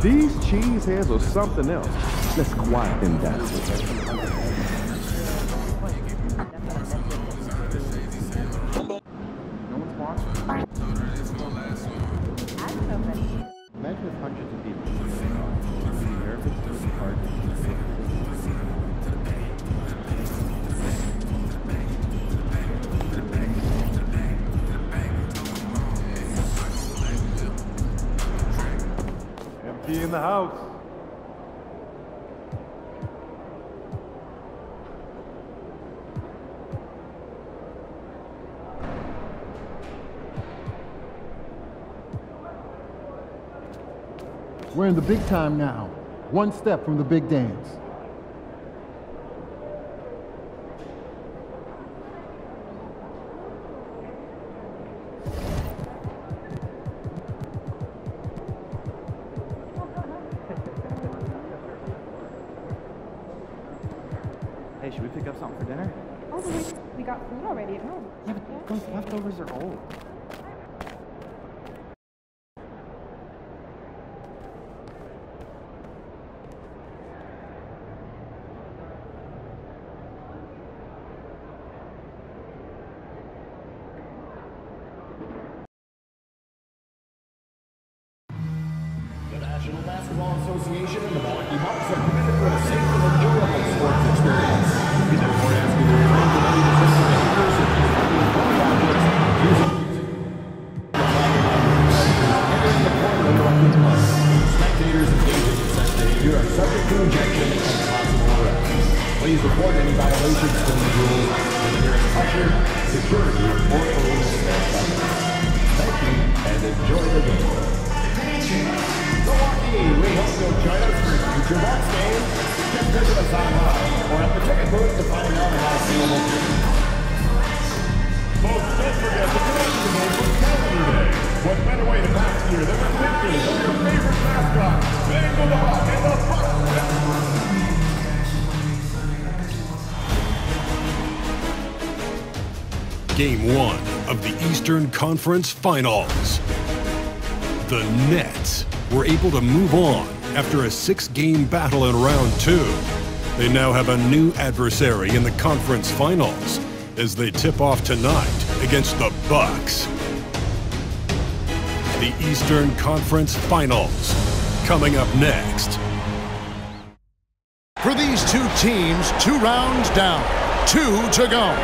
These cheeseheads are something else. Let's quiet them down. No one's watching. Imagine if hundreds of people would be nervous, it would be hard to Empty in the house. We're in the big time now. One step from the big dance. Hey, should we pick up something for dinner? Oh, we got food already at home. Yeah, but those leftovers are old. The National Basketball Association and the Milwaukee Bucks are committed to a safe and enjoyable sports experience. We therefore ask you to remain committed to this behaviors and projects using entering the point of the Milwaukee Bucks. Spectators engaging in such behavior are subject to injection and possible arrest. Please report any violations to these rules to the nearest usher, security, or police staff. Thank you and enjoy the game. Milwaukee, we hope you'll join us for future Bucks games. Just visit us online or at the ticket booth to find out how available tickets. Folks, don't forget the collectible for Calendar Day. What better way to pass here than with pictures of your favorite mascot, Bengal the Buck and the Bucks. Game 1 of the Eastern Conference Finals. The Nets were able to move on after a 6-game battle in round 2. They now have a new adversary in the conference finals as they tip off tonight against the Bucks. The Eastern Conference Finals coming up next. For these two teams, 2 rounds down, 2 to go.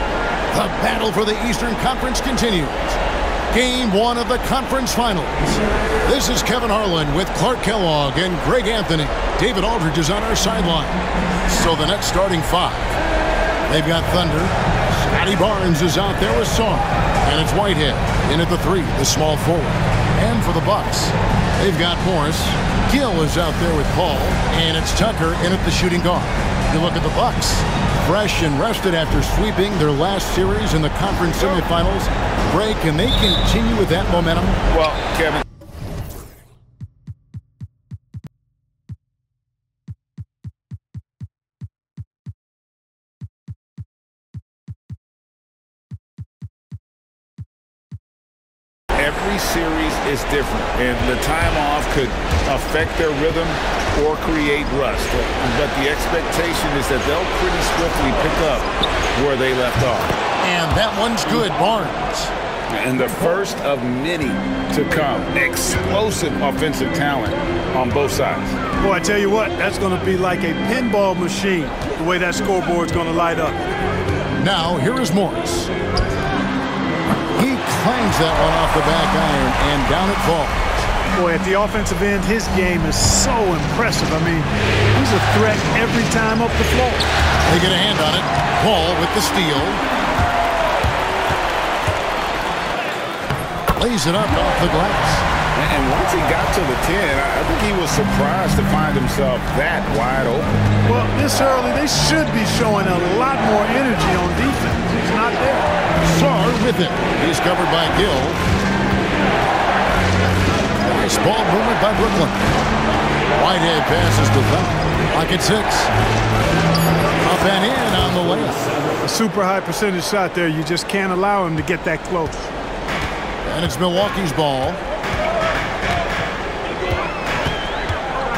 The battle for the Eastern Conference continues. Game 1 of the conference finals. This is Kevin Harlan with Clark Kellogg and Greg Anthony. David Aldridge is on our sideline. So the Nets starting 5. They've got Thunder. Scotty Barnes is out there with Song. And it's Whitehead in at the 3, the small forward. And for the Bucks, they've got Morris. Gill is out there with Paul. And it's Tucker in at the shooting guard. You look at the Bucks, fresh and rested after sweeping their last series in the conference semifinals. Greg, can they continue with that momentum? Well, Kevin. Every series is different, and the time off could affect their rhythm or create rust. But the expectation is that they'll pretty swiftly pick up where they left off. And that one's good, Barnes. And the first of many to come. Explosive offensive talent on both sides. Boy, I tell you what, that's going to be like a pinball machine, the way that scoreboard's going to light up. Now, here is Morris. He clangs that one off the back iron, and down it falls. Boy, at the offensive end, his game is so impressive. I mean, he's a threat every time up the floor. They get a hand on it. Paul with the steal. Lays it up off the glass. And once he got to the 10, I think he was surprised to find himself that wide open. Well, this early, they should be showing a lot more energy on defense. He's not there. Sarr with it. He's covered by Gill. Nice ball movement by Brooklyn. Whitehead passes to Thunder. Lock at 6. Up and in on the layup. A super high percentage shot there. You just can't allow him to get that close. And it's Milwaukee's ball.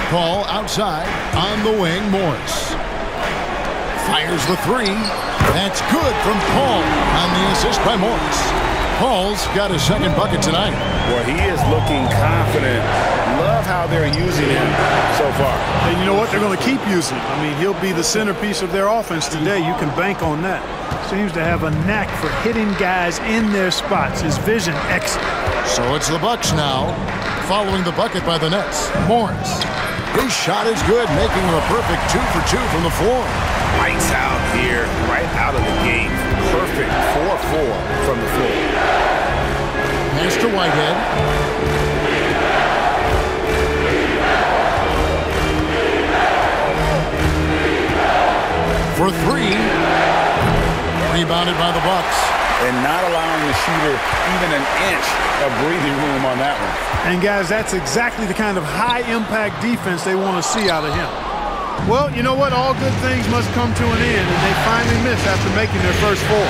Paul outside. On the wing, Morris. Fires the three. That's good from Paul on the assist by Morris. Paul's got his second bucket tonight. Well, he is looking confident. Love how they're using him so far. And you know what? They're going to keep using him. I mean, he'll be the centerpiece of their offense today. You can bank on that. Seems to have a knack for hitting guys in their spots. His vision, excellent. So it's the Bucks now, following the bucket by the Nets. Morris. His shot is good, making him a perfect 2 for 2 from the floor. Lights out here, right out of the gate. Perfect 4-4 from the floor. Pass to Whitehead. For three. Rebounded by the Bucks. And not allowing the shooter even an inch of breathing room on that one. And guys, that's exactly the kind of high-impact defense they want to see out of him. Well, you know what? All good things must come to an end, and they finally miss after making their first four.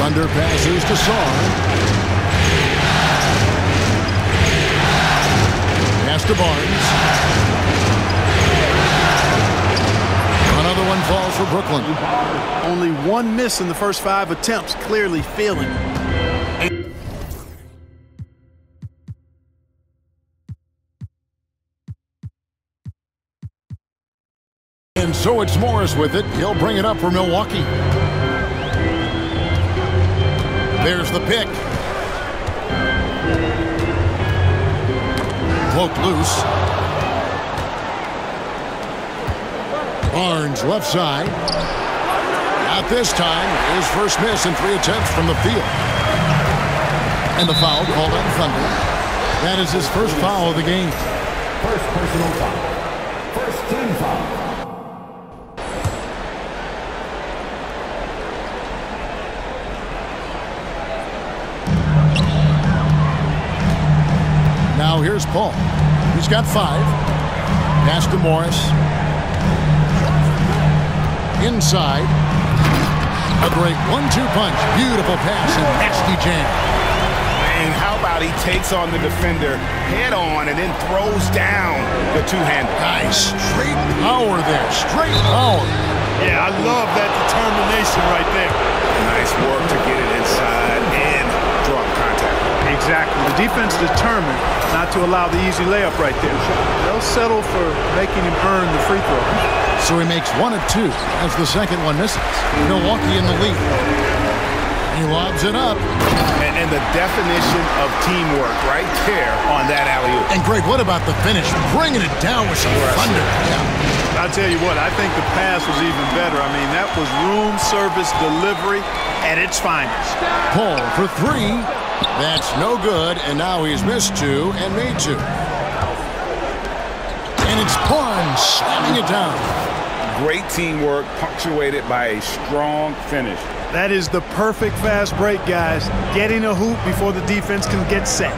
Thunder passes to Sarr. Pass to Barnes. Another one falls for Brooklyn. Only one miss in the first 5 attempts, clearly failing. And so it's Morris with it. He'll bring it up for Milwaukee. There's the pick. Poked loose. Barnes left side. Not this time. His first miss in 3 attempts from the field. And the foul called on Thunder. That is his first foul of the game. First personal foul. First team foul. Now here's Paul. He's got 5. Pass to Morris. Inside. A great 1-2 punch. Beautiful pass and nasty jam. And how about he takes on the defender head on and then throws down the two-hander. Nice straight power there. Straight power. Yeah, I love that determination right there. Nice work to get it inside and draw the contact. Exactly. The defense determined not to allow the easy layup right there. They'll settle for making him earn the free throw. So he makes 1 of 2 as the second one misses. Milwaukee in the lead. He lobs it up. And the definition of teamwork right there on that alley-oop. And Greg, what about the finish? Bringing it down with some thunder. I'll tell you what, I think the pass was even better. I mean, that was room service delivery at its finest. Paul for 3. That's no good, and now he's missed 2 and made 2. And it's Barnes slamming it down. Great teamwork punctuated by a strong finish. That is the perfect fast break, guys. Getting a hoop before the defense can get set.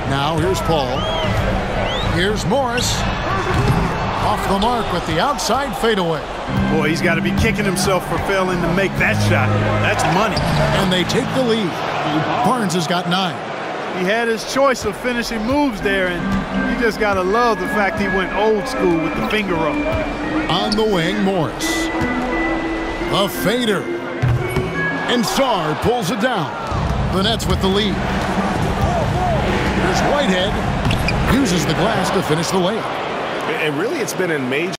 Now here's Paul. Here's Morris. Off the mark with the outside fadeaway. Boy, he's got to be kicking himself for failing to make that shot. That's money. And they take the lead. Barnes has got 9. He had his choice of finishing moves there, and you just got to love the fact he went old school with the finger roll. On the wing, Morris. A fader. And Sarr pulls it down. The Nets with the lead. Here's Whitehead. Uses the glass to finish the layup. And really, it's been a major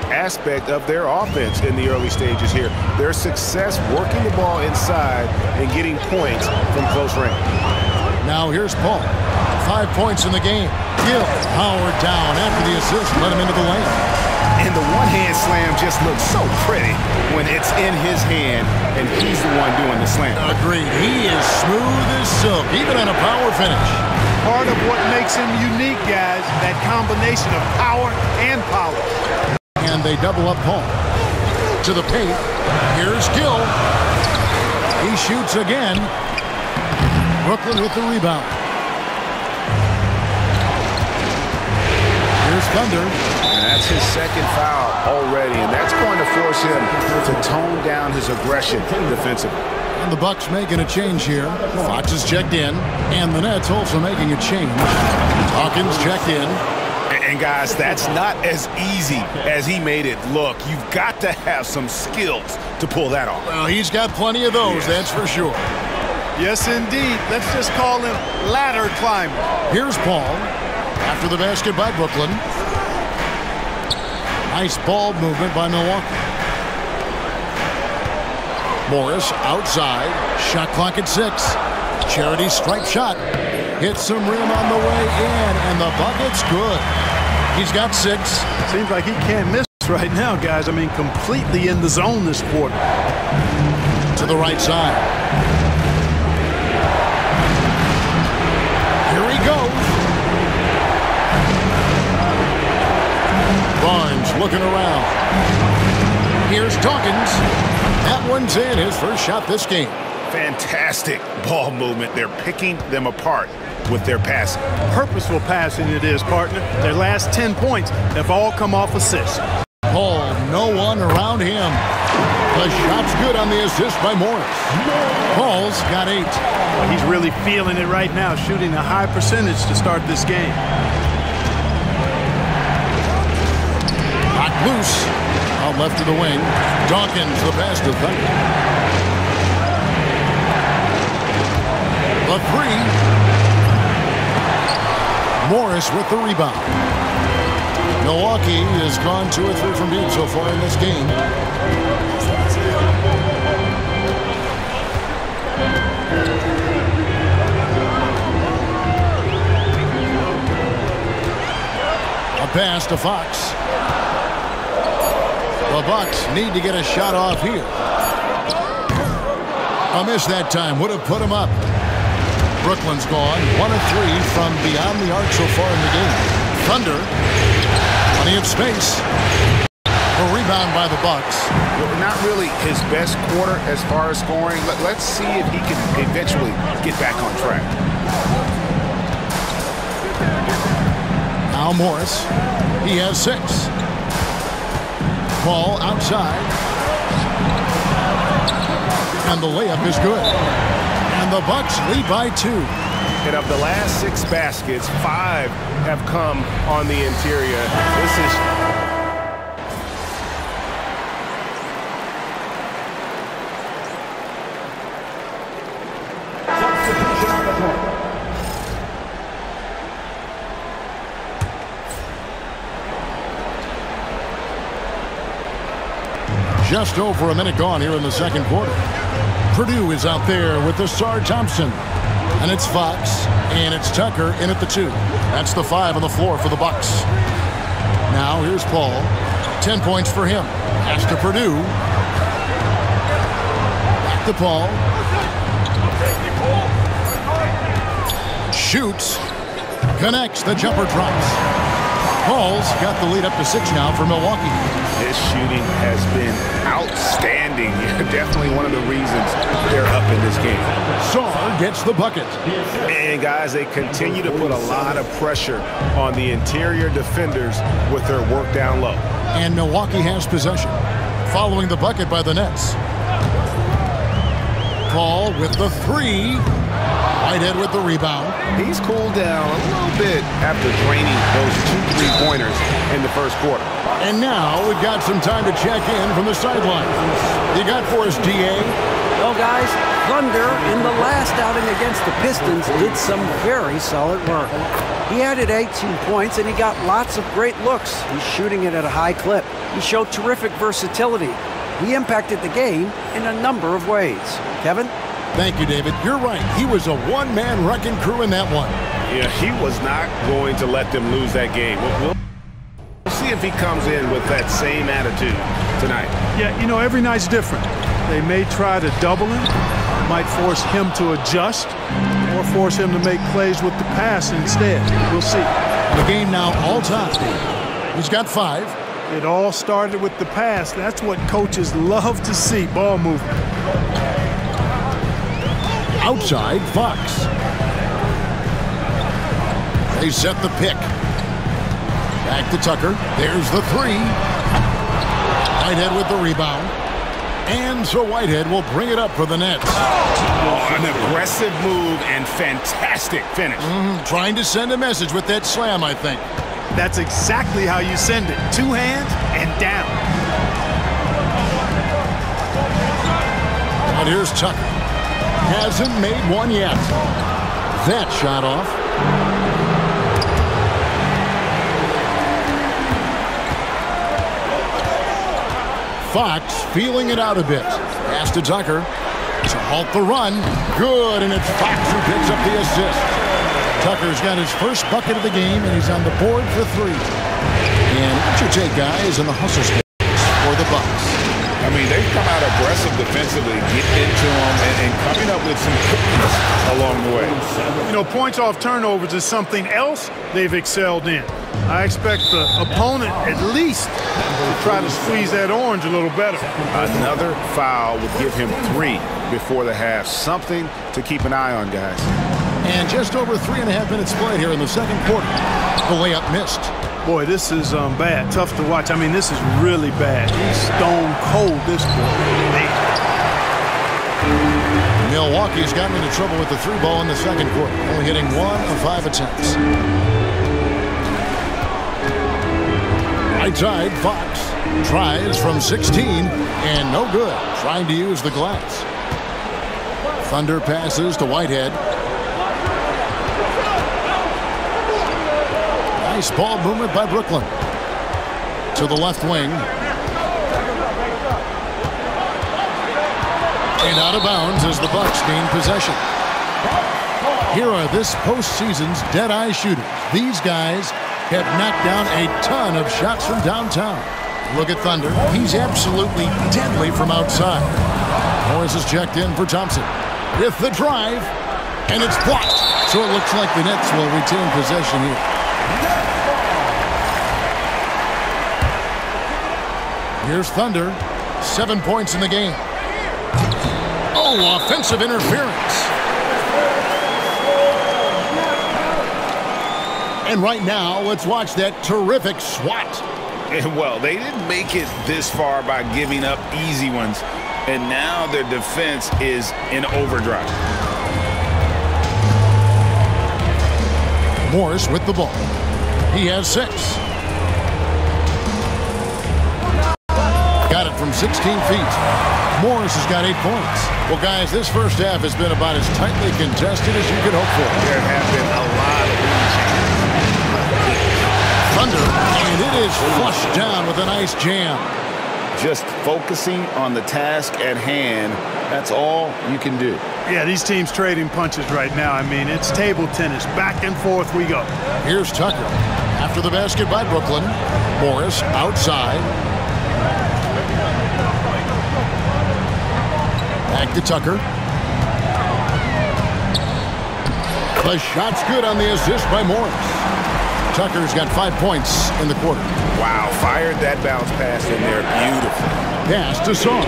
aspect of their offense in the early stages here. Their success working the ball inside and getting points from close range. Now here's Paul. 5 points in the game. Gill powered down after the assist. Let him into the lane. And the one-hand slam just looks so pretty when it's in his hand and he's the one doing the slam. Agreed. He is smooth as silk, even on a power finish. Part of what makes him unique, guys, that combination of power and polish. And they double up Paul. To the paint. Here's Gill. He shoots again. Brooklyn with the rebound. Here's Thunder. And that's his second foul already, and that's going to force him to tone down his aggression defensively. And the Bucks making a change here. Fox is checked in, and the Nets also making a change. Hawkins checked in. And And guys, that's not as easy as he made it look. You've got to have some skills to pull that off. Well, he's got plenty of those, that's for sure. Yes, indeed. Let's just call him ladder climber. Here's Paul after the basket by Brooklyn. Nice ball movement by Milwaukee. Morris outside. Shot clock at 6. Charity stripe shot. Hits some rim on the way in, and the bucket's good. He's got 6. Seems like he can't miss right now, guys. I mean, completely in the zone this quarter. To the right side. Here he goes. Barnes looking around. Here's Dawkins. That one's in, his first shot this game. Fantastic ball movement. They're picking them apart with their passing. Purposeful passing it is, partner. Their last 10 points have all come off assists. Paul, no one around him. The shot's good on the assist by Morris. Paul's got 8. Well, he's really feeling it right now, shooting a high percentage to start this game. Knocked loose. Out left to the wing. Dawkins, the pass to Thunder. The 3. Morris with the rebound. Milwaukee has gone 2 or 3 from deep so far in this game. A pass to Fox. The Bucks need to get a shot off here. A miss that time would have put him up. Brooklyn's gone 1 of 3 from beyond the arc so far in the game. Thunder, plenty of space. A rebound by the Bucks. Well, not really his best quarter as far as scoring. Let's see if he can eventually get back on track. Now Morris, he has 6. Ball outside. And the layup is good. And the Bucks lead by 2. And of the last 6 baskets, 5 have come on the interior. This is... Just over a minute gone here in the second quarter. Purdue is out there with the Sarge Thompson. And it's Fox, and it's Tucker in at the 2. That's the 5 on the floor for the Bucks. Now here's Paul. 10 points for him. Pass to Purdue. Back to Paul. Shoots. Connects. The jumper drops. Paul's got the lead up to 6 now for Milwaukee. His shooting has been outstanding. Definitely one of the reasons they're up in this game. Sarr gets the bucket. And guys, they continue to put a lot of pressure on the interior defenders with their work down low. And Milwaukee has possession, following the bucket by the Nets. Paul with the 3. Whitehead with the rebound. He's cooled down a little bit after draining those 2 3-pointers in the first quarter. And now we've got some time to check in from the sideline. You got for us, D.A.? Well, guys, Thunder in the last outing against the Pistons did some very solid work. He added 18 points, and he got lots of great looks. He's shooting it at a high clip. He showed terrific versatility. He impacted the game in a number of ways. Kevin? Thank you, David. You're right. He was a one-man wrecking crew in that one. Yeah, he was not going to let them lose that game. We'll see if he comes in with that same attitude tonight. Yeah, you know, every night's different. They may try to double him, might force him to adjust, or force him to make plays with the pass instead. We'll see. The game now all tied. He's got 5. It all started with the pass. That's what coaches love to see, ball movement. Outside, Fox. They set the pick. Back to Tucker. There's the 3. Whitehead with the rebound. And so Whitehead will bring it up for the Nets. Oh, an aggressive move and fantastic finish. Trying to send a message with that slam, I think. That's exactly how you send it. 2 hands and down. And here's Tucker. Hasn't made one yet. That shot off. Fox feeling it out a bit. Pass to Tucker to halt the run. Good, and it's Fox who picks up the assist. Tucker's got his first bucket of the game, and he's on the board for 3. And what's your take, guys, in the hustle space for the Bucks? I mean, they've come out aggressive defensively, getting into them, and coming up with some cookies along the way. You know, points off turnovers is something else they've excelled in. I expect the opponent at least to try to squeeze that orange a little better. Another foul would give him 3 before the half. Something to keep an eye on, guys. And just over 3.5 minutes played here in the second quarter. The layup missed. Boy, this is bad. Tough to watch. I mean, this is really bad. He's stone cold, this boy. Milwaukee's gotten into trouble with the 3 ball in the second quarter, only hitting 1 of 5 attempts. Right side, Fox tries from 16 and no good. Trying to use the glass. Thunder passes to Whitehead. Nice ball movement by Brooklyn. To the left wing. And out of bounds as the Bucks gain possession. Here are this postseason's dead-eye shooters. These guys have knocked down a ton of shots from downtown. Look at Thunder. He's absolutely deadly from outside. Morris is checked in for Thompson. With the drive, and it's blocked. So it looks like the Nets will retain possession here. Here's Thunder. 7 points in the game. Oh, offensive interference. And right now, let's watch that terrific swat. And well, they didn't make it this far by giving up easy ones. And now their defense is in overdrive. Morris with the ball. He has 6. Got it from 16 feet. Morris has got 8 points. Well, guys, this first half has been about as tightly contested as you could hope for. There have been a lot of Thunder, and it is flushed down with a nice jam. Just focusing on the task at hand, that's all you can do. Yeah, these teams trading punches right now. I mean, it's table tennis. Back and forth we go. Here's Tucker. After the basket by Brooklyn. Morris outside. Back to Tucker. The shot's good on the assist by Morris. Tucker's got 5 points in the quarter. Wow, fired that bounce pass in there. Beautiful. Pass to Song.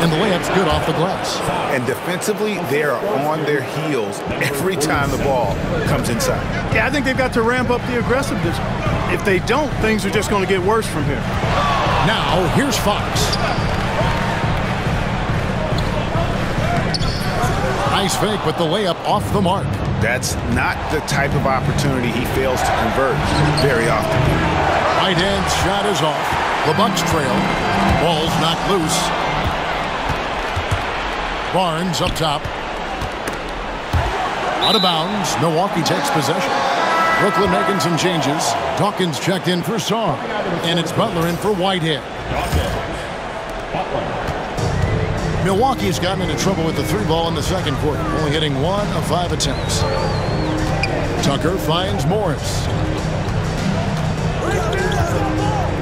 And the layup's good off the glass. And defensively, they are on their heels every time the ball comes inside. Yeah, I think they've got to ramp up the aggressiveness. If they don't, things are just going to get worse from here. Now, here's Fox. Nice fake with the layup off the mark. That's not the type of opportunity he fails to convert very often. Right hand shot is off. The Bucks trail. Ball's knocked loose. Barnes up top. Out of bounds. Milwaukee takes possession. Brooklyn making some changes. Dawkins checked in for Song. And it's Butler in for Whitehead. Milwaukee's gotten into trouble with the 3 ball in the second quarter, only hitting 1 of 5 attempts. Tucker finds Morris.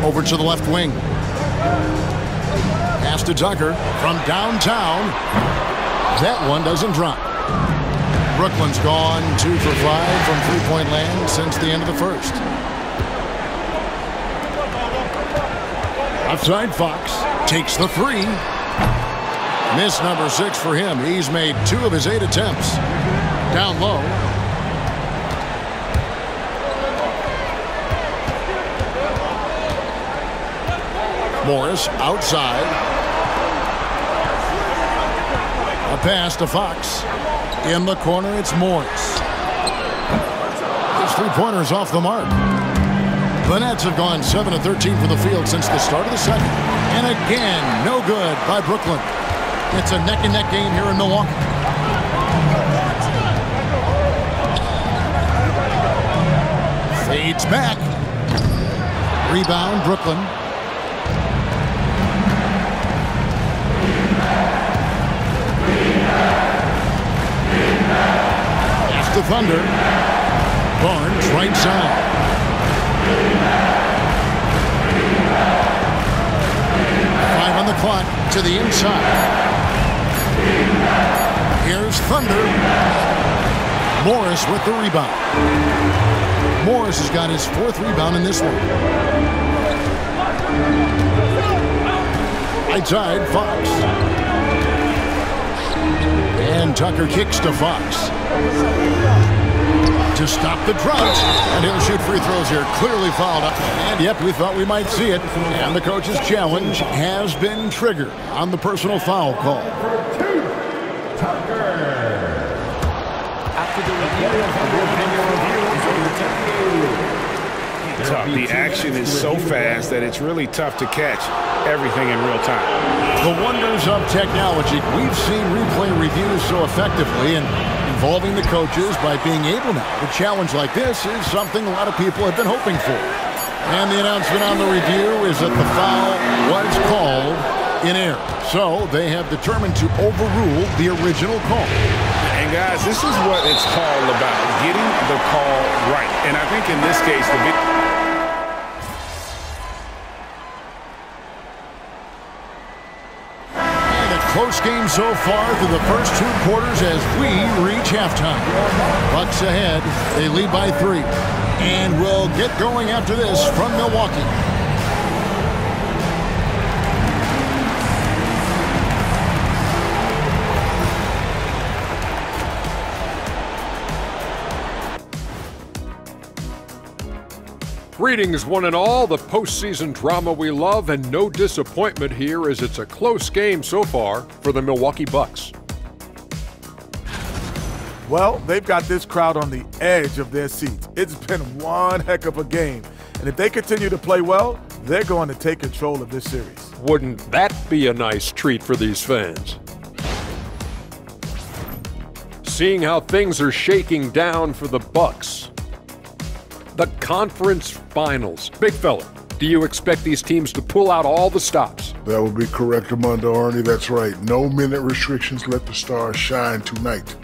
Over to the left wing. Pass to Tucker from downtown. That one doesn't drop. Brooklyn's gone 2 for 5 from three-point land since the end of the first. Outside Fox takes the 3. Miss number 6 for him. He's made 2 of his 8 attempts. Down low. Morris outside. A pass to Fox. In the corner, it's Morris. His three-pointers off the mark. The Nets have gone 7 of 13 from the field since the start of the second. And again, no good by Brooklyn. It's a neck-and-neck game here in Milwaukee. Fades back. Rebound, Brooklyn. That's the Thunder. Barnes right side. 5 on the clock to the inside. Here's Thunder. Morris with the rebound. Morris has got his 4th rebound in this one. Right side, Fox. And Tucker kicks to Fox. To stop the drought. And he'll shoot free throws here. Clearly fouled up. And yep, we thought we might see it. And the coach's challenge has been triggered on the personal foul call. The action is so fast that it's really tough to catch everything in real time. The wonders of technology. We've seen replay reviews so effectively and involving the coaches by being able now to challenge like this is something a lot of people have been hoping for. And the announcement on the review is that the foul was called in error. So they have determined to overrule the original call. And guys, this is what it's all about, getting the call right. And I think in this case, the big... Close game so far through the first 2 quarters as we reach halftime. Bucks ahead. They lead by 3. And we'll get going after this from Milwaukee. Greetings, one and all. The postseason drama we love, and no disappointment here as it's a close game so far for the Milwaukee Bucks. Well, they've got this crowd on the edge of their seats. It's been one heck of a game. And if they continue to play well, they're going to take control of this series. Wouldn't that be a nice treat for these fans? Seeing how things are shaking down for the Bucks. The conference finals. Big fella, do you expect these teams to pull out all the stops? That would be correct, Armando Arnie. That's right. No minute restrictions. Let the stars shine tonight.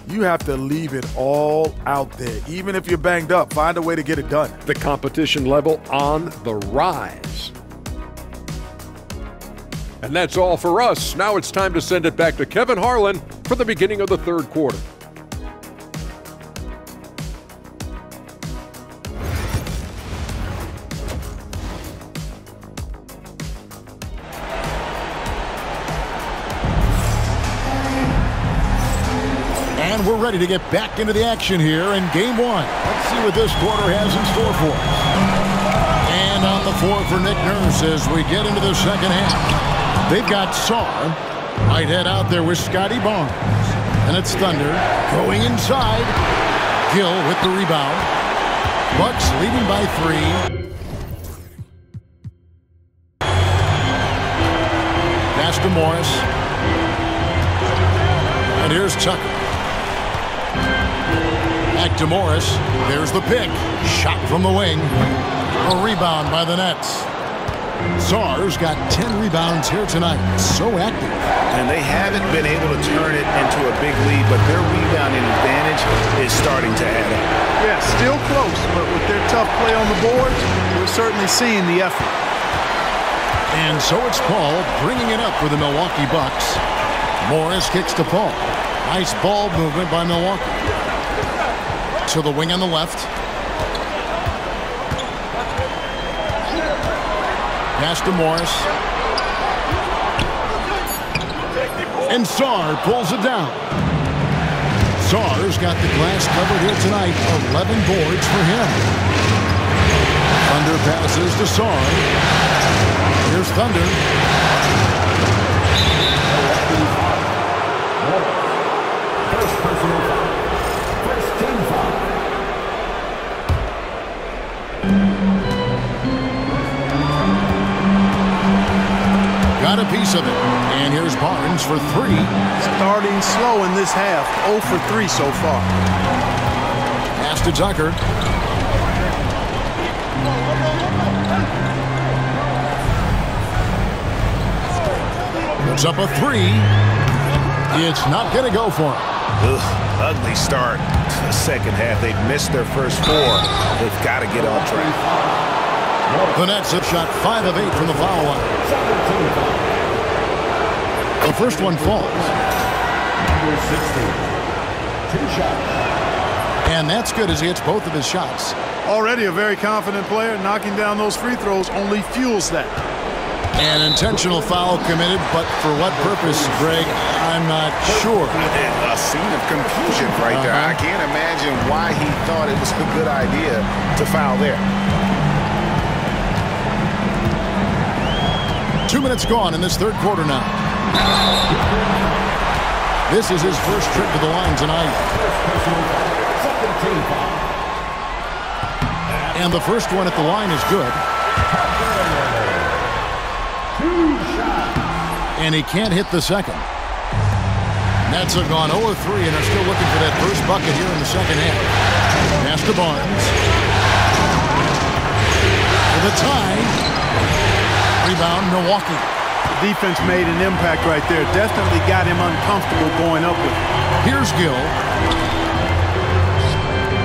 You have to leave it all out there. Even if you're banged up, find a way to get it done. The competition level on the rise. And that's all for us. Now it's time to send it back to Kevin Harlan for the beginning of the 3rd quarter. And we're ready to get back into the action here in game 1. Let's see what this quarter has in store for us. And on the floor for Nick Nurse as we get into the second half. They've got Sarr. Right head out there with Scotty Barnes. And it's Thunder going inside. Gill with the rebound. Bucks leading by 3. Pass to Morris. And here's Tucker. Back to Morris. There's the pick. Shot from the wing. A rebound by the Nets. Sarr's got 10 rebounds here tonight. So active. And they haven't been able to turn it into a big lead, but their rebounding advantage is starting to add up. Yeah, still close, but with their tough play on the boards, we're certainly seeing the effort. And so it's Paul bringing it up for the Milwaukee Bucks. Morris kicks to Paul. Nice ball movement by Milwaukee. To the wing on the left. Pass to Morris. And Sarr pulls it down. Sarr's got the glass covered here tonight. 11 boards for him. Thunder passes to Sarr. Here's Thunder. First personal foul. First team foul. centerpiece of it. And here's Barnes for 3. Starting slow in this half. 0 for 3 so far. Pass to Tucker. Puts up a 3. It's not going to go for him. Ugh, ugly start to the second half. They've missed their first 4. They've got to get on track. The Nets have shot 5 of 8 from the foul line. The first one falls. Number 16. 2 shots. And that's good as he hits both of his shots. Already a very confident player. Knocking down those free throws only fuels that. An intentional foul committed, but for what purpose, Greg, I'm not sure. A scene of confusion right there. I can't imagine why he thought it was a good idea to foul there. 2 minutes gone in this third quarter now. This is his first trip to the line tonight. And the first one at the line is good. And he can't hit the second. Nets have gone 0 of 3 and are still looking for that first bucket here in the second half. Pass to Barnes. For the tie. Rebound, Milwaukee. The defense made an impact right there. Definitely got him uncomfortable going up with it. Here's Gill.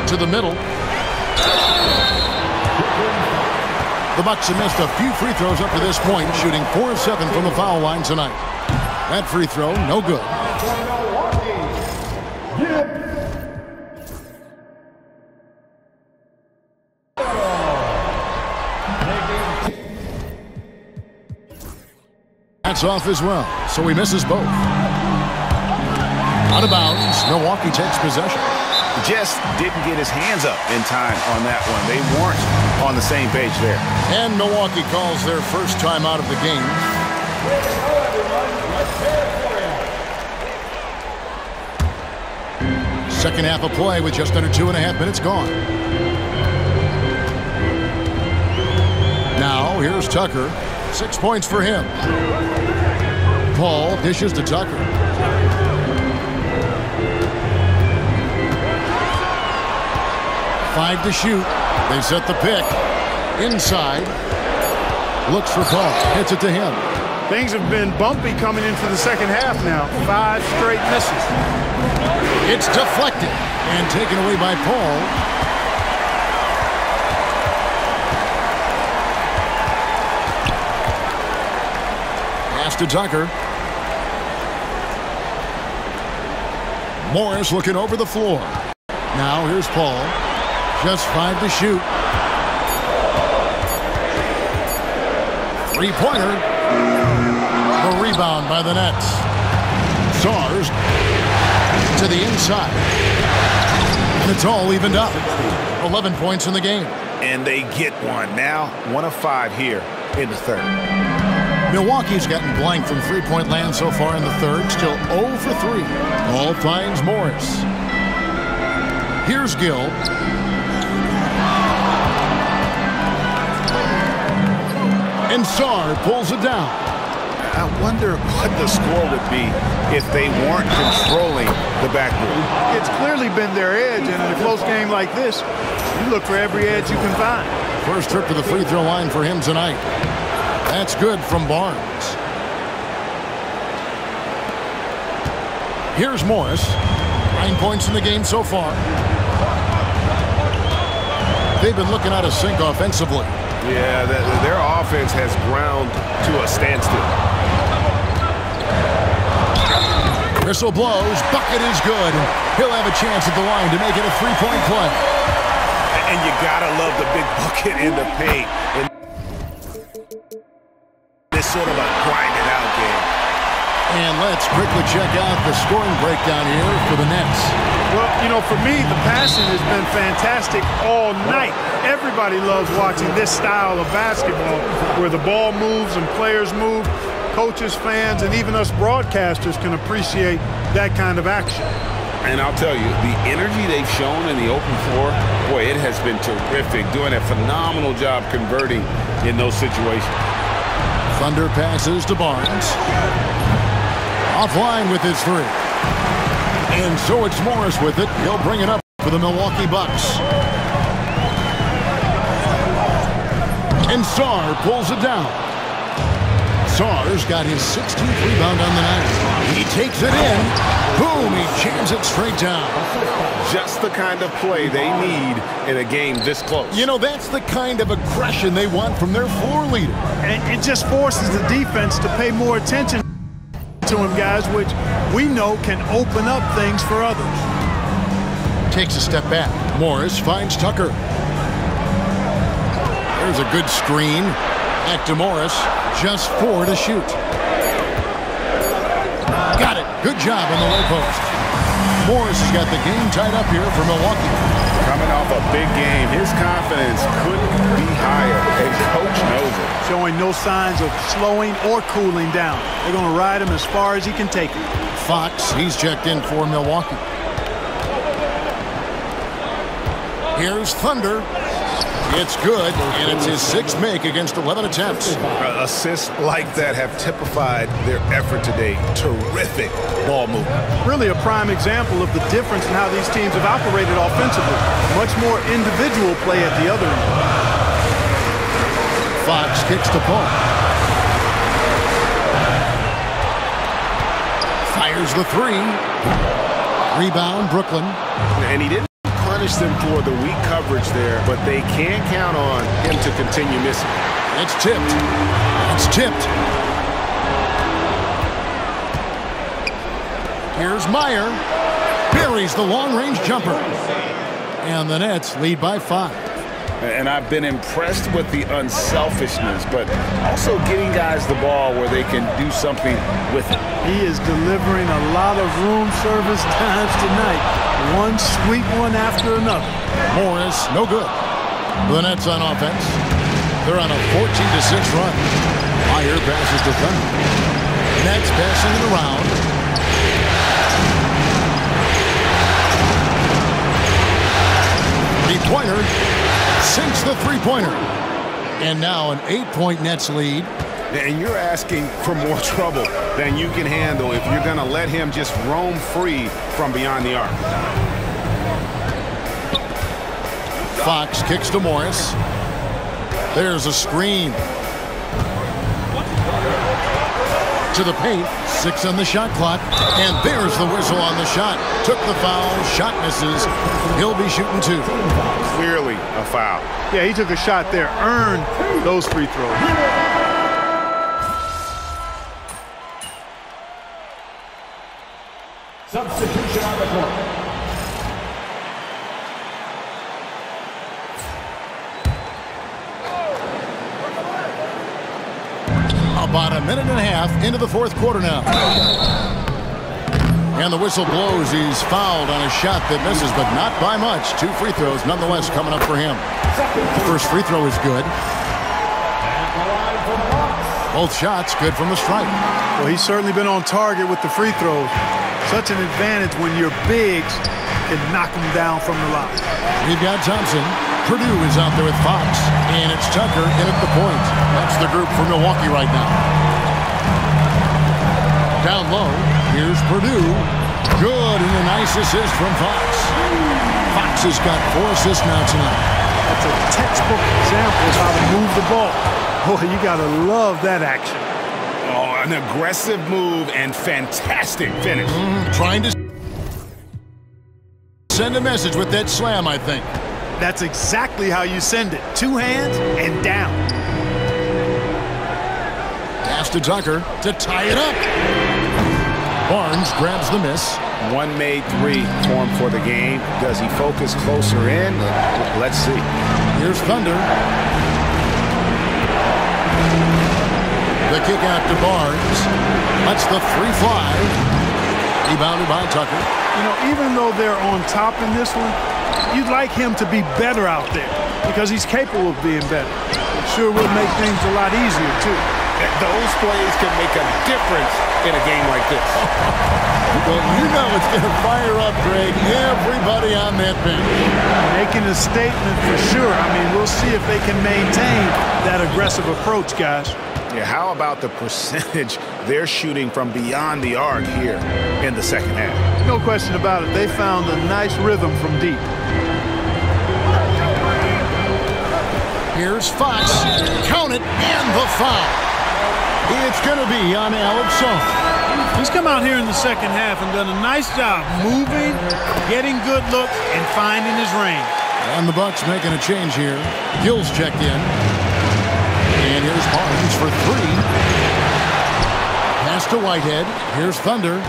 To the middle. The Bucks have missed a few free throws up to this point, shooting 4 of 7 from the foul line tonight. That free throw, no good. That's off as well, so he misses both. Out of bounds, Milwaukee takes possession. Just didn't get his hands up in time on that one. They weren't on the same page there. And Milwaukee calls their first time out of the game. Second half of play with just under 2.5 minutes gone. Now here's Tucker. 6 points for him. Paul dishes to Tucker. Five to shoot. They set the pick. Inside. Looks for Paul. Hits it to him. Things have been bumpy coming into the second half now. 5 straight misses. It's deflected and taken away by Paul. Pass to Tucker. Morris looking over the floor. Now here's Paul. Just 5 to shoot. Three-pointer. The rebound by the Nets. Sars to the inside. And it's all evened up. 11 points in the game. And they get one. Now 1 of 5 here in the third. Milwaukee's gotten blank from three-point land so far in the third. Still 0 for 3. Ball finds Morris. Here's Gill. And Sarr pulls it down. I wonder what the score would be if they weren't controlling the backboard. It's clearly been their edge, and in a close game like this, you look for every edge you can find. First trip to the free throw line for him tonight. That's good from Barnes. Here's Morris. 9 points in the game so far. They've been looking out of sync offensively. Yeah, their offense has ground to a standstill. Whistle blows. Bucket is good. He'll have a chance at the line to make it a three-point play. And you gotta love the big bucket in the paint. And this sort of a grind-it-out game. And let's quickly check out the scoring breakdown here for the Nets. Well, you know, for me, the passing has been fantastic all night. Everybody loves watching this style of basketball where the ball moves and players move. Coaches, fans, and even us broadcasters can appreciate that kind of action. And I'll tell you, the energy they've shown in the open floor, boy, it has been terrific, doing a phenomenal job converting in those situations. Thunder passes to Barnes. Offline with his three. And so it's Morris with it. He'll bring it up for the Milwaukee Bucks. And Sarr pulls it down. Sarr's got his 16th rebound on the night. He takes it in. Boom, he jams it straight down. Just the kind of play they need in a game this close. You know, that's the kind of aggression they want from their floor leader. And it just forces the defense to pay more attention to him, guys, which we know can open up things for others. Takes a step back. Morris finds Tucker. There's a good screen. Back to Morris. Just 4 to shoot. Got it. Good job on the low post. Morris has got the game tied up here for Milwaukee. Coming off a big game, his confidence couldn't be higher, and coach knows it. Showing no signs of slowing or cooling down. They're going to ride him as far as he can take him. Fox, he's checked in for Milwaukee. Here's Thunder. It's good, and it's his 6th make against 11 attempts. Assists like that have typified their effort today. Terrific ball movement. Really a prime example of the difference in how these teams have operated offensively. Much more individual play at the other end. Fox kicks to Paul. Fires the 3. Rebound, Brooklyn. And he didn't punish them for the weak coverage there, but they can't count on him to continue missing. It's tipped. It's tipped. Here's Meyer. Buries the long-range jumper. And the Nets lead by 5. And I've been impressed with the unselfishness, but also getting guys the ball where they can do something with it. He is delivering a lot of room service times tonight. One sweet one after another. Morris, no good. The Nets on offense. They're on a 14-6 run. Meyer passes to Thunder. Nets passing it around. Three-pointer. Sinks the three-pointer. And now an 8-point Nets lead. And you're asking for more trouble than you can handle if you're going to let him just roam free from beyond the arc. Fox kicks to Morris. There's a screen. To the paint. 6 on the shot clock. And there's the whistle on the shot. Took the foul. Shot misses. He'll be shooting 2. Clearly a foul. Yeah, he took a shot there. Earned those free throws. Substitution on the court. About a minute and a half into the 4th quarter now. And the whistle blows. He's fouled on a shot that misses, but not by much. 2 free throws nonetheless coming up for him. The first free throw is good. Both shots good from the stripe. Well, he's certainly been on target with the free throws. Such an advantage when your bigs can knock them down from the line. We've got Thompson. Purdue is out there with Fox. And it's Tucker in at the point. That's the group for Milwaukee right now. Down low, here's Purdue. Good, and a nice assist from Fox. Fox has got 4 assists now tonight. That's a textbook example of how to move the ball. Boy, you got to love that action. Oh, an aggressive move and fantastic finish. Trying to send a message with that slam, I think. That's exactly how you send it. 2 hands and down. Pass to Tucker to tie it up. Barnes grabs the miss. 1 made 3 for him for the game. Does he focus closer in? Let's see. Here's Thunder. The kick out to Barnes. That's the 3 fly. Rebounded by Tucker. You know, even though they're on top in this one, you'd like him to be better out there because he's capable of being better. It sure will make things a lot easier, too. Those plays can make a difference in a game like this. Well, you know it's going to fire up, Greg, everybody on that bench. Making a statement for sure. I mean, we'll see if they can maintain that aggressive approach, guys. Yeah, how about the percentage they're shooting from beyond the arc here in the second half? No question about it. They found a nice rhythm from deep. Here's Fox. Count it, and the foul. It's going to be on Alex Song. He's come out here in the second half and done a nice job moving, getting good looks, and finding his range. And the Bucks making a change here. Gill's checked in. And here's Barnes for three. Pass to Whitehead. Here's Thunder.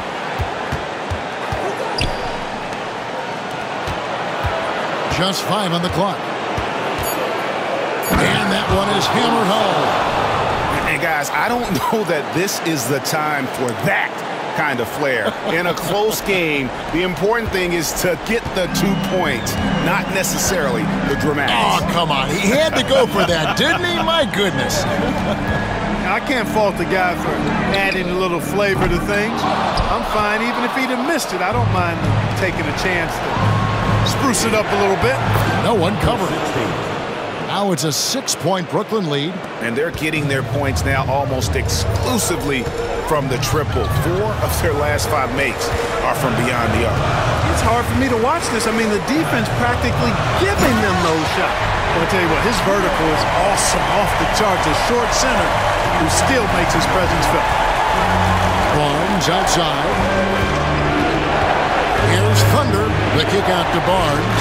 Just 5 on the clock. And that one is hammered home. And guys, I don't know that this is the time for that kind of flair. In a close game, the important thing is to get the 2 points, not necessarily the dramatics. Oh, come on. He had to go for that, didn't he? My goodness. I can't fault the guy for adding a little flavor to things. I'm fine. Even if he'd have missed it, I don't mind taking a chance to spruce it up a little bit. No one covered it. Now it's a 6-point Brooklyn lead. And they're getting their points now almost exclusively from the triple. 4 of their last 5 makes are from beyond the arc. It's hard for me to watch this. I mean, the defense practically giving them those shots. But I tell you what, his vertical is awesome, off the charts. A short center who still makes his presence felt. Barnes outside. Here's Thunder. The kick out to Barnes.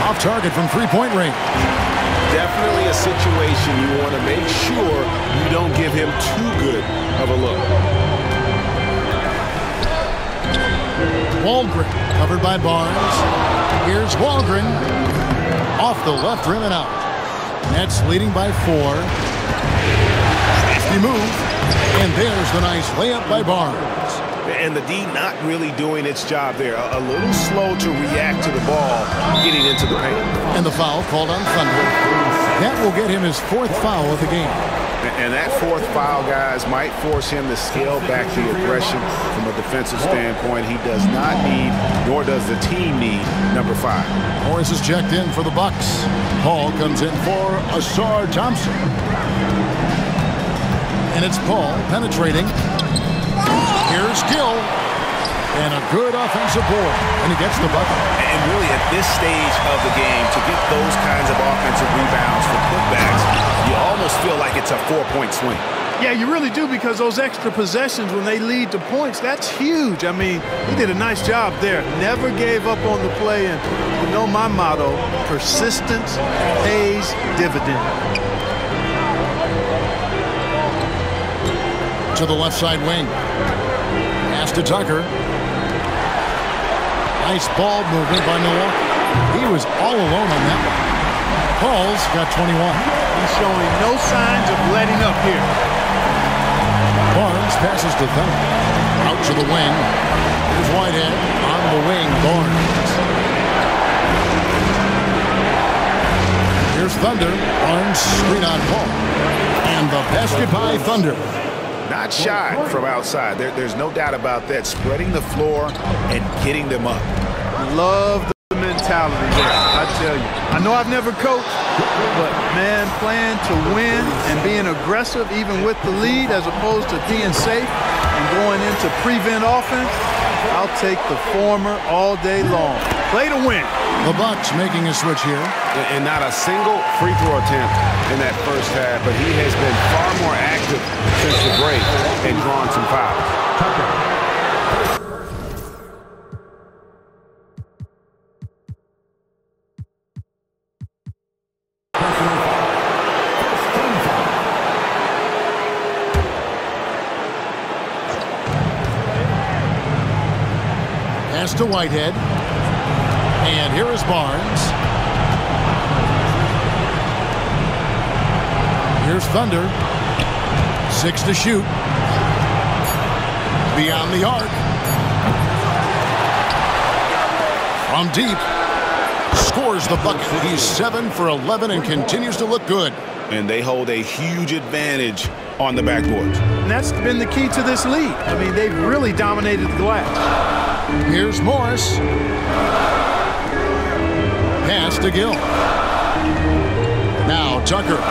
Off target from 3-point range. Definitely a situation you want to make sure you don't give him too good of a look. Walgren covered by Barnes. Here's Walgren. Off the left rim and out. Nets leading by 4. Nasty move. And there's the nice layup by Barnes. And the D not really doing its job there. A little slow to react to the ball getting into the paint. And the foul called on Thunder. That will get him his 4th foul of the game. And that 4th foul, guys, might force him to scale back the aggression from a defensive standpoint. He does not need, nor does the team need, number 5. Morris is checked in for the Bucks. Paul comes in for Asar Thompson. And it's Paul penetrating. Here's Gill. And a good offensive board. And he gets the bucket. And really at this stage of the game, to get those kinds of offensive rebounds for putbacks, you almost feel like it's a 4-point swing. Yeah, you really do, because those extra possessions when they lead to points, that's huge. I mean, he did a nice job there. Never gave up on the play. And you know my motto, persistence pays dividend. To the left side wing. Pass to Tucker. Nice ball movement by Milwaukee. He was all alone on that one. Paul's got 21. He's showing no signs of letting up here. Barnes passes to Thunder. Out to the wing. Here's Whitehead on the wing. Barnes. Here's Thunder. Barnes screen on Paul. And the basket by Thunder. Not shy from outside. There's no doubt about that. Spreading the floor and getting them up. Love the mentality there, I tell you. I know I've never coached, but, man, playing to win and being aggressive even with the lead as opposed to being safe and going into prevent offense, I'll take the former all day long. Play to win. The Bucks making a switch here. And not a single free throw attempt in that first half, but he has been far more active since the break and drawn some fouls. Pass to Whitehead. And here is Barnes. Here's Thunder. 6 to shoot. Beyond the arc. From deep. Scores the bucket. He's 7 for 11 and continues to look good. And they hold a huge advantage on the backboard. And that's been the key to this lead. I mean, they've really dominated the glass. Here's Morris. Pass to Gill. Now Tucker.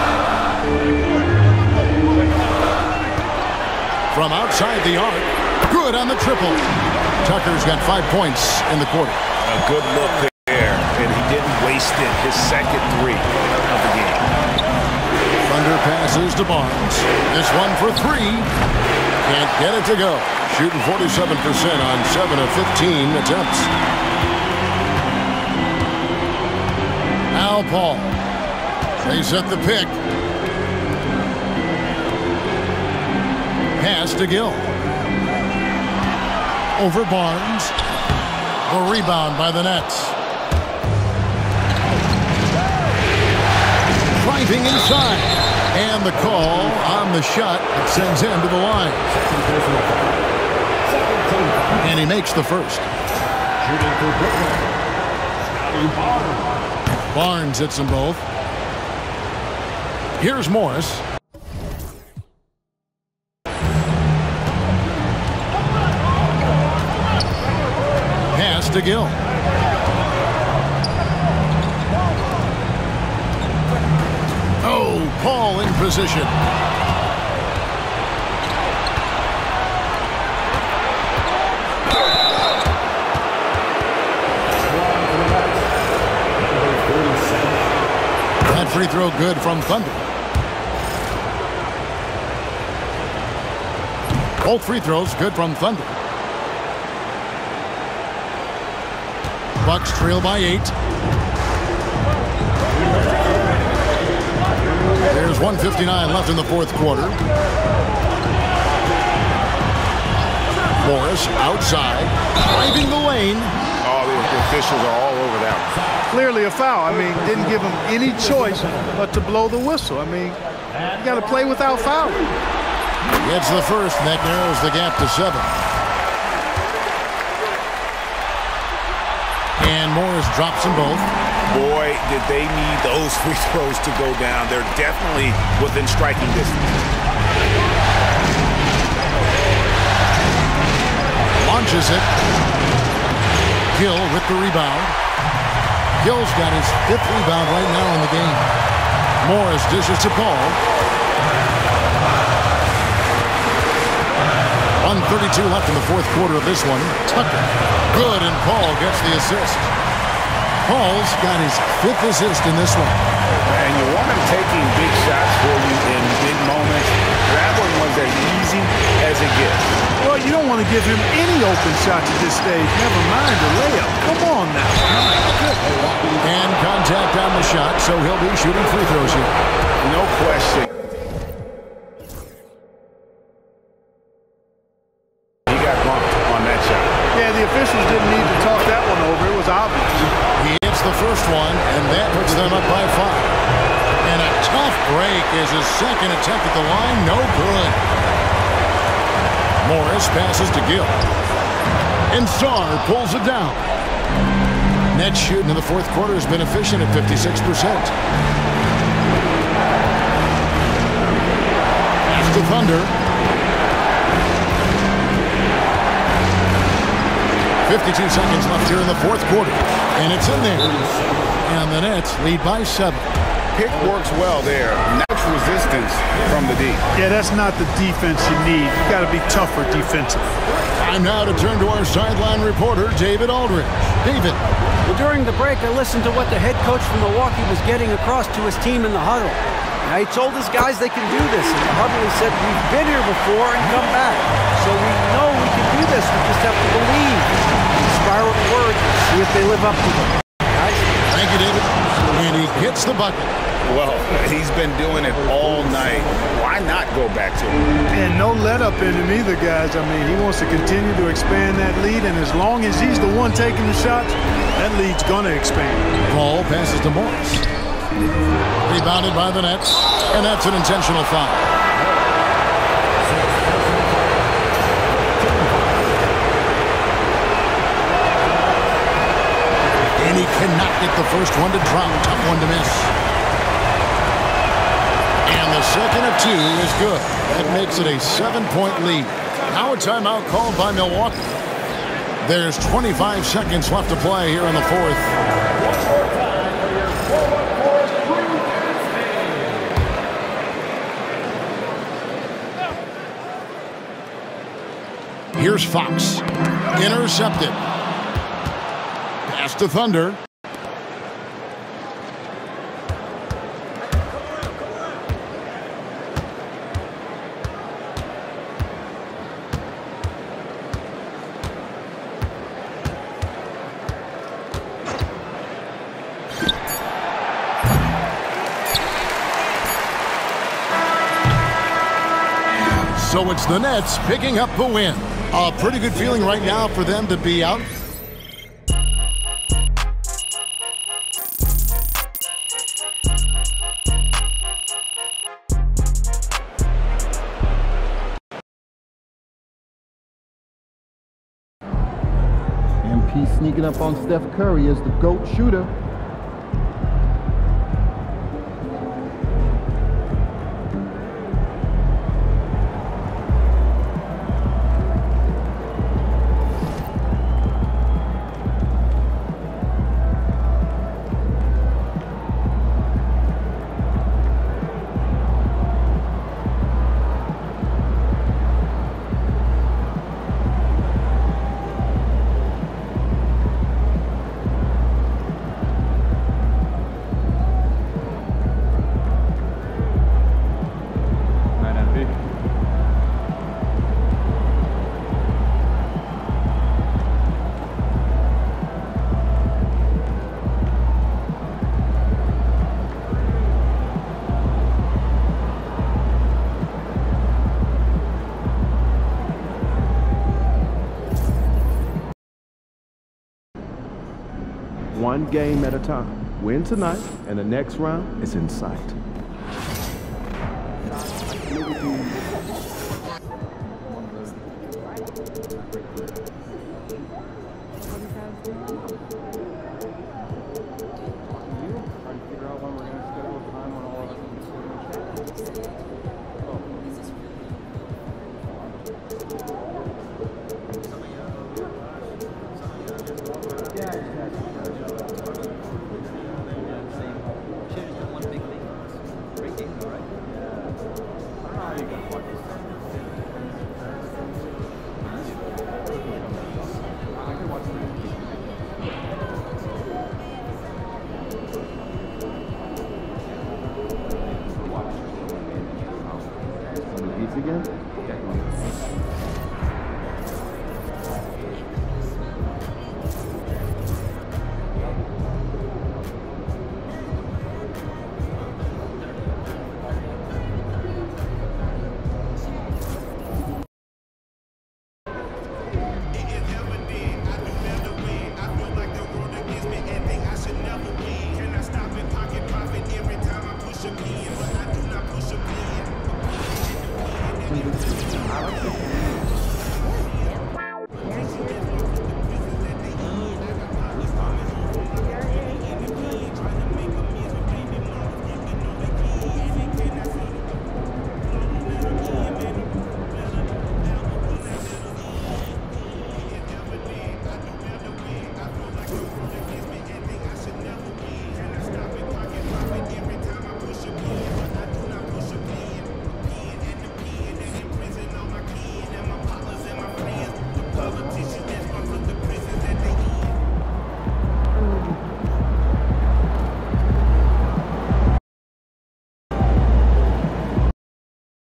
from outside the arc. Good on the triple. Tucker's got 5 points in the quarter. A good look there, and he didn't waste it. His second three of the game. Thunder passes to Barnes. This one for three. Can't get it to go. Shooting 47% on 7 of 15 attempts. Al Paul. They set the pick. Pass to Gill. Over Barnes. The rebound by the Nets. Driving inside. And the call on the shot that sends him to the line. And he makes the first. Barnes hits them both. Here's Morris. Pass to Gill. Oh, Paul in position. That free throw good from Thunder. Both free throws good from Thunder. Bucks trail by 8. There's 1:59 left in the fourth quarter. Morris outside, driving the lane. Oh, the officials are all over that one. Clearly a foul. I mean, didn't give him any choice but to blow the whistle. I mean, you got to play without fouling. Gets the first, and that narrows the gap to 7. And Morris drops them both. Boy, did they need those free throws to go down. They're definitely within striking distance. Launches it. Gill with the rebound. Gill's got his 5th rebound right now in the game. Morris dishes to Paul. 1:32 left in the fourth quarter of this one. Tucker. Good, and Paul gets the assist. Paul's got his 5th assist in this one. And you want him taking big shots for you in big moments. That one was as easy as it gets. Well, you don't want to give him any open shots at this stage. Never mind the layup. Come on now. And contact on the shot, so he'll be shooting free throws here. No question. He got bumped on that shot. Yeah, the officials didn't need to talk that one over. It was obvious. He hits the first one, and that puts them up by 5. And a tough break is his second attempt at the line. No good. Morris passes to Gill. And Sarr pulls it down. Net shooting in the fourth quarter has been efficient at 56%. Pass to Thunder. 52 seconds left here in the fourth quarter. And it's in there. And the Nets lead by 7. Pick works well there. Natural resistance from the D. Yeah, that's not the defense you need. You got to be tougher defensively. Time now to turn to our sideline reporter, David Aldridge. David. Well, during the break, I listened to what the head coach from Milwaukee was getting across to his team in the huddle. Now, he told his guys they can do this. And the huddle, he said, we've been here before and come back. So we know we can do this. We just have to believe. Inspiring words. See if they live up to them. Guys. Thank you, David. And he gets the bucket. Well, he's been doing it all night. Why not go back to him? And no let up in him either, guys. I mean, he wants to continue to expand that lead, and as long as he's the one taking the shots, that lead's going to expand. Paul passes to Morris. Rebounded by the Nets, and that's an intentional foul. And he cannot get the first one to drop. Tough one to miss. And the second of 2 is good. That makes it a 7-point lead. Now a timeout called by Milwaukee. There's 25 seconds left to play here in the fourth. Here's Fox. Intercepted. Pass to Thunder. So it's the Nets picking up the win. A pretty good feeling right now for them to be out. MP sneaking up on Steph Curry as the GOAT shooter. One game at a time. Win tonight, and the next round is in sight.